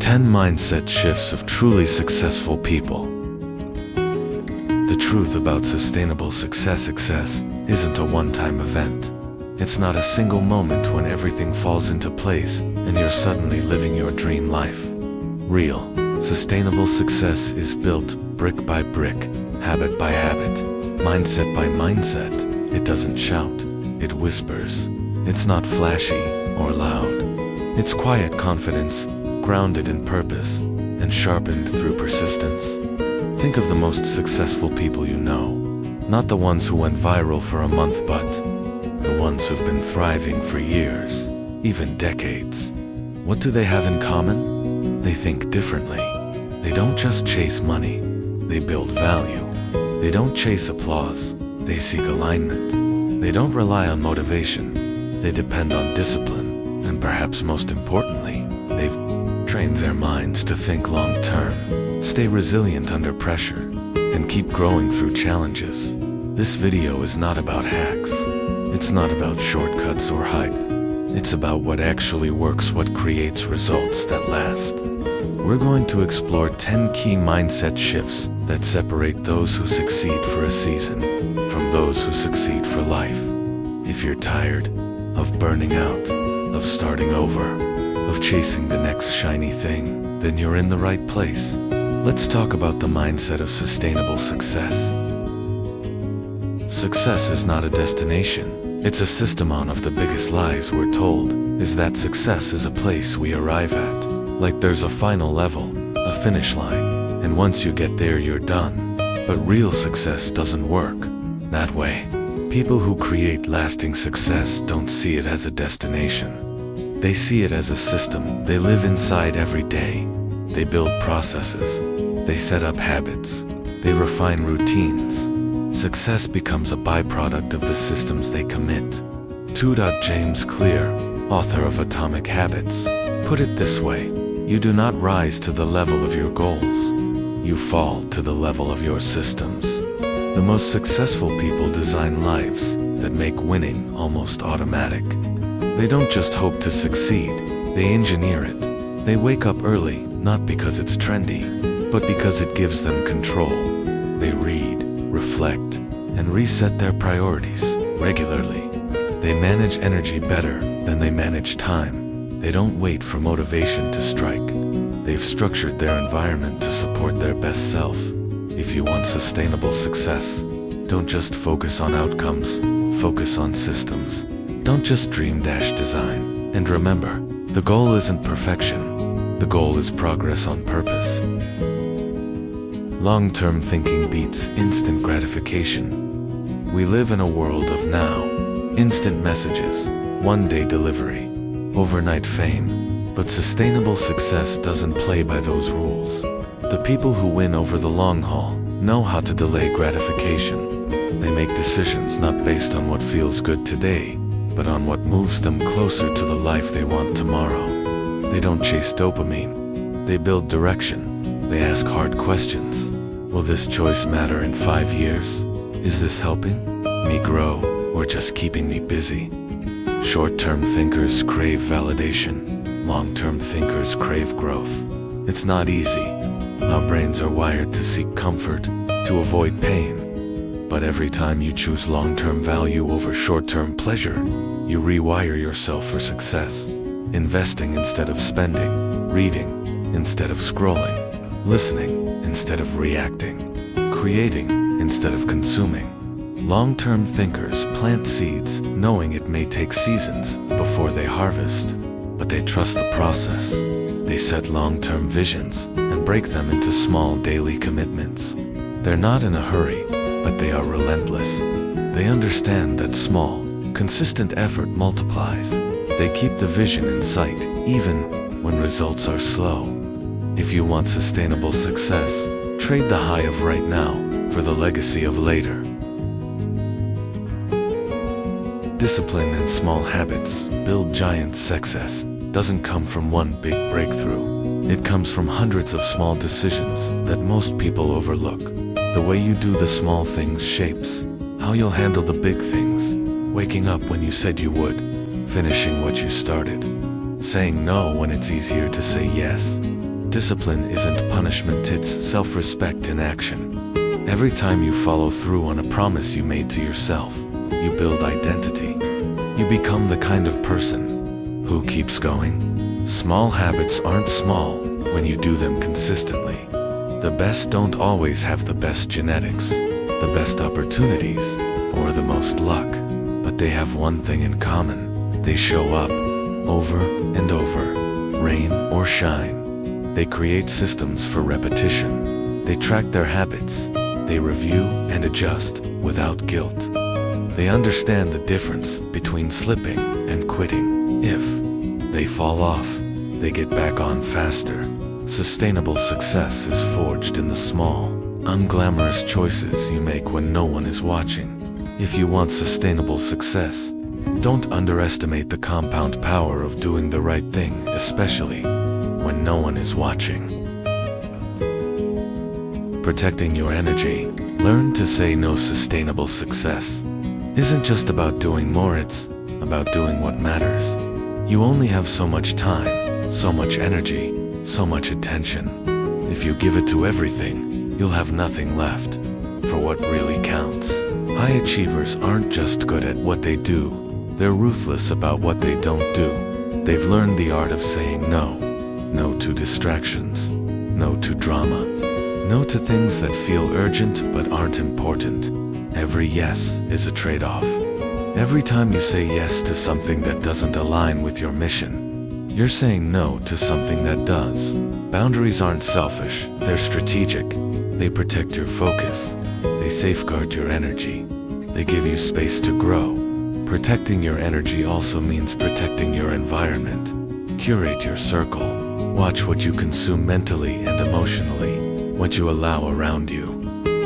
10 Mindset Shifts of Truly Successful People. The truth about sustainable success isn't a one-time event. It's not a single moment when everything falls into place and you're suddenly living your dream life. Real, sustainable success is built brick by brick, habit by habit, mindset by mindset. It doesn't shout, it whispers. It's not flashy or loud. It's quiet confidence, grounded in purpose, and sharpened through persistence. Think of the most successful people you know. Not the ones who went viral for a month, but the ones who've been thriving for years, even decades. What do they have in common? They think differently. They don't just chase money, they build value. They don't chase applause, they seek alignment. They don't rely on motivation, they depend on discipline. And perhaps most importantly, they've trained their minds to think long-term, stay resilient under pressure, and keep growing through challenges. This video is not about hacks. It's not about shortcuts or hype. It's about what actually works, what creates results that last. We're going to explore 10 key mindset shifts that separate those who succeed for a season from those who succeed for life. If you're tired of burning out, of starting over, of chasing the next shiny thing, then you're in the right place. Let's talk about the mindset of sustainable success. Success is not a destination. It's a system. One of the biggest lies we're told is that success is a place we arrive at. Like there's a final level, a finish line, and once you get there you're done. But real success doesn't work that way. People who create lasting success don't see it as a destination. They see it as a system they live inside every day. They build processes, they set up habits, they refine routines. Success becomes a byproduct of the systems they commit to. James Clear, author of Atomic Habits, put it this way: you do not rise to the level of your goals, you fall to the level of your systems. The most successful people design lives that make winning almost automatic. They don't just hope to succeed, they engineer it. They wake up early, not because it's trendy, but because it gives them control. They read, reflect, and reset their priorities regularly. They manage energy better than they manage time. They don't wait for motivation to strike. They've structured their environment to support their best self. If you want sustainable success, don't just focus on outcomes, focus on systems. Don't just dream-design. And remember, the goal isn't perfection. The goal is progress on purpose. Long-term thinking beats instant gratification. We live in a world of now. Instant messages, one-day delivery, overnight fame. But sustainable success doesn't play by those rules. The people who win over the long haul know how to delay gratification. They make decisions not based on what feels good today, but on what moves them closer to the life they want tomorrow. They don't chase dopamine. They build direction. They ask hard questions. Will this choice matter in 5 years? Is this helping me grow or just keeping me busy? Short-term thinkers crave validation. Long-term thinkers crave growth. It's not easy. Our brains are wired to seek comfort, to avoid pain. But every time you choose long-term value over short-term pleasure, you rewire yourself for success. Investing instead of spending, reading instead of scrolling, listening instead of reacting, creating instead of consuming. Long-term thinkers plant seeds knowing it may take seasons before they harvest, but they trust the process. They set long-term visions and break them into small daily commitments. They're not in a hurry, but they are relentless. They understand that small, consistent effort multiplies. They keep the vision in sight, even when results are slow. If you want sustainable success, trade the high of right now for the legacy of later. Discipline and small habits build giant success. Doesn't come from one big breakthrough. It comes from hundreds of small decisions that most people overlook. The way you do the small things shapes how you'll handle the big things. Waking up when you said you would, finishing what you started, saying no when it's easier to say yes, Discipline isn't punishment, it's self-respect in action. Every time you follow through on a promise you made to yourself, you build identity. You become the kind of person who keeps going. Small habits aren't small when you do them consistently. The best don't always have the best genetics, the best opportunities, or the most luck, but they have one thing in common. They show up over and over, rain or shine. They create systems for repetition. They track their habits. They review and adjust without guilt. They understand the difference between slipping and quitting. If they fall off, they get back on faster. Sustainable success is forged in the small, unglamorous choices you make when no one is watching. If you want sustainable success, don't underestimate the compound power of doing the right thing, especially when no one is watching. Protecting your energy. Learn to say no. Sustainable success isn't just about doing more, it's about doing what matters. You only have so much time, so much energy, so much attention. If you give it to everything, you'll have nothing left for what really counts. High achievers aren't just good at what they do, they're ruthless about what they don't do. They've learned the art of saying no. No to distractions. No to drama. No to things that feel urgent but aren't important. Every yes is a trade-off. Every time you say yes to something that doesn't align with your mission, you're saying no to something that does. Boundaries aren't selfish, they're strategic. They protect your focus. They safeguard your energy. They give you space to grow. Protecting your energy also means protecting your environment. Curate your circle. Watch what you consume mentally and emotionally. What you allow around you,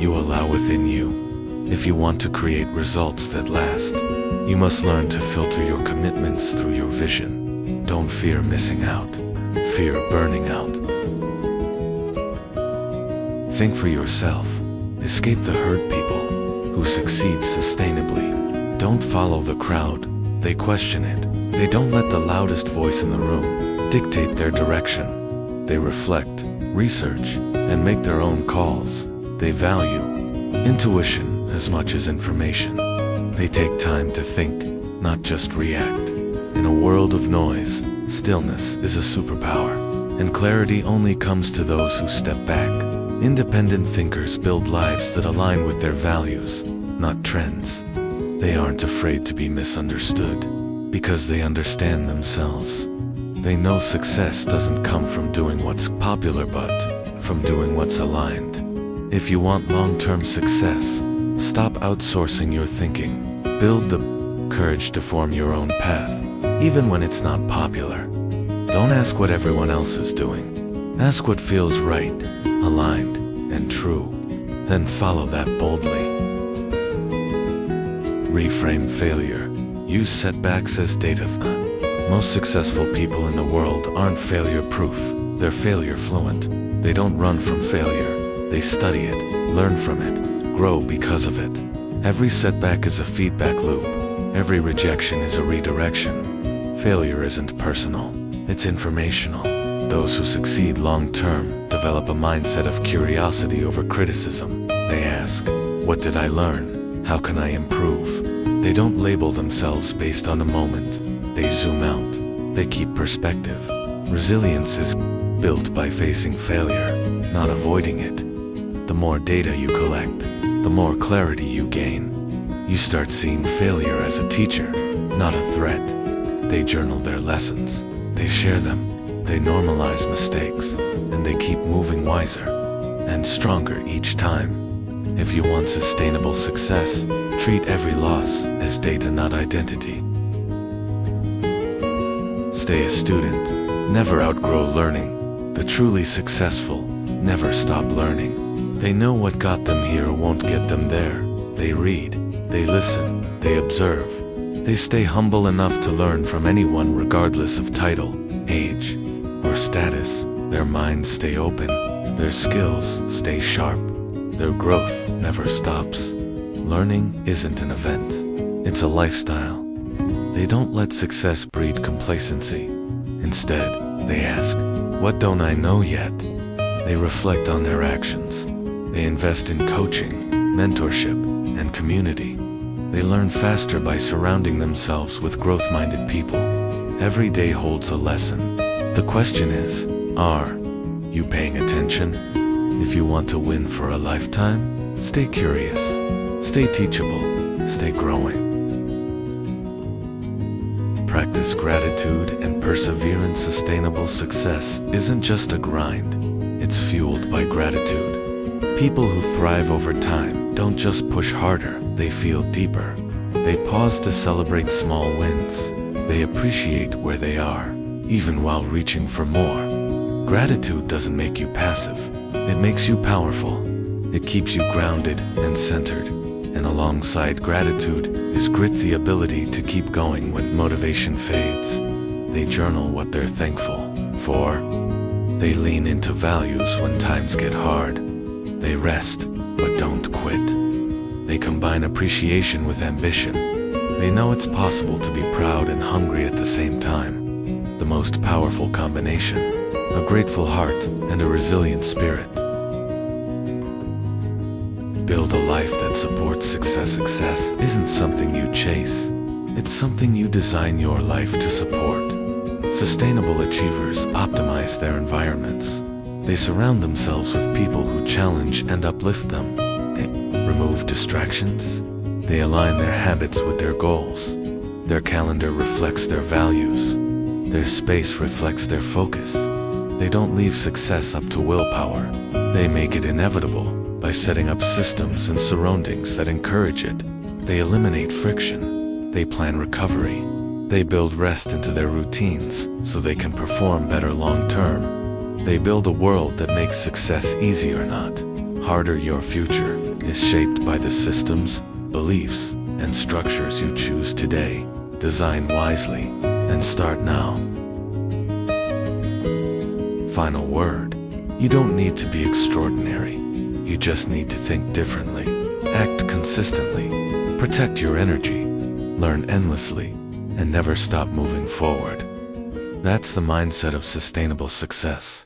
you allow within you. If you want to create results that last, you must learn to filter your commitments through your vision. Don't fear missing out. Fear burning out. Think for yourself. Escape the herd people who succeed sustainably. Don't follow the crowd. They question it. They don't let the loudest voice in the room dictate their direction. They reflect, research, and make their own calls. They value intuition as much as information. They take time to think, not just react. In a world of noise, stillness is a superpower, and clarity only comes to those who step back. Independent thinkers build lives that align with their values, not trends. They aren't afraid to be misunderstood, because they understand themselves. They know success doesn't come from doing what's popular but from doing what's aligned. If you want long-term success, stop outsourcing your thinking. Build the courage to form your own path, even when it's not popular. Don't ask what everyone else is doing. Ask what feels right, aligned, and true. Then follow that boldly. Reframe failure. Use setbacks as data. Most successful people in the world aren't failure-proof, they're failure-fluent. They don't run from failure, they study it, learn from it, grow because of it. Every setback is a feedback loop. Every rejection is a redirection. Failure isn't personal, it's informational. Those who succeed long-term develop a mindset of curiosity over criticism. They ask, what did I learn? How can I improve? They don't label themselves based on a moment. They zoom out. They keep perspective. Resilience is built by facing failure, not avoiding it. The more data you collect, the more clarity you gain. You start seeing failure as a teacher, not a threat. They journal their lessons. They share them. They normalize mistakes, and they keep moving wiser and stronger each time. If you want sustainable success, treat every loss as data, not identity. Stay a student. Never outgrow learning. The truly successful never stop learning. They know what got them here won't get them there. They read, they listen, they observe. They stay humble enough to learn from anyone regardless of title, age, or status. Their minds stay open. Their skills stay sharp. Their growth never stops. Learning isn't an event. It's a lifestyle. They don't let success breed complacency. Instead, they ask, What don't I know yet? They reflect on their actions. They invest in coaching, mentorship, and community. They learn faster by surrounding themselves with growth-minded people. Every day holds a lesson. The question is, are you paying attention? If you want to win for a lifetime, stay curious, stay teachable, stay growing. Practice gratitude and perseverance. Sustainable success isn't just a grind, it's fueled by gratitude. People who thrive over time don't just push harder, they feel deeper. They pause to celebrate small wins. They appreciate where they are, even while reaching for more. Gratitude doesn't make you passive, it makes you powerful. It keeps you grounded and centered. And alongside gratitude is grit, the ability to keep going when motivation fades. They journal what they're thankful for. They lean into values when times get hard. They rest, but don't quit. They combine appreciation with ambition. They know it's possible to be proud and hungry at the same time. The most powerful combination: a grateful heart and a resilient spirit. Build a life that supports success. Success isn't something you chase. It's something you design your life to support. Sustainable achievers optimize their environments. They surround themselves with people who challenge and uplift them. They remove distractions. They align their habits with their goals. Their calendar reflects their values. Their space reflects their focus. They don't leave success up to willpower. They make it inevitable by setting up systems and surroundings that encourage it. They eliminate friction. They plan recovery. They build rest into their routines so they can perform better long term. They build a world that makes success easier, not harder. Your future is shaped by the systems, beliefs, and structures you choose today. Design wisely and start now. Final word: you don't need to be extraordinary. You just need to think differently, act consistently, protect your energy, learn endlessly, and never stop moving forward. That's the mindset of sustainable success.